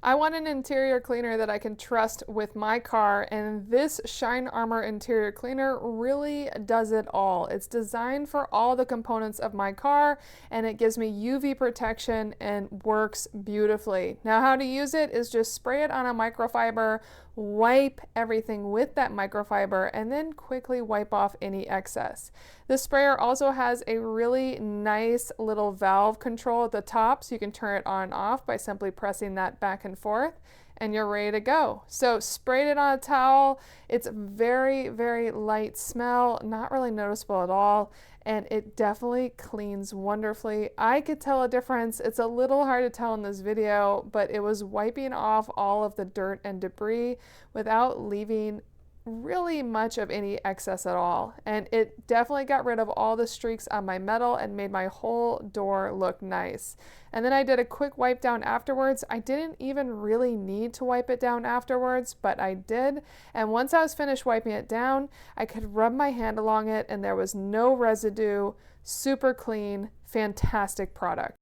I want an interior cleaner that I can trust with my car, and this Shine Armor interior cleaner really does it all. It's designed for all the components of my car, and it gives me UV protection and works beautifully. Now, how to use it is just spray it on a microfiber, wipe everything with that microfiber, and then quickly wipe off any excess. The sprayer also has a really nice little valve control at the top, so you can turn it on and off by simply pressing that back and forth, and you're ready to go. So sprayed it on a towel. It's very, very light smell, not really noticeable at all, and it definitely cleans wonderfully. I could tell a difference. It's a little hard to tell in this video, but it was wiping off all of the dirt and debris without leaving really much of any excess at all, and it definitely got rid of all the streaks on my metal and made my whole door look nice. And then I did a quick wipe down afterwards. I didn't even really need to wipe it down afterwards, but I did, and once I was finished wiping it down, I could rub my hand along it and there was no residue. Super clean, fantastic product.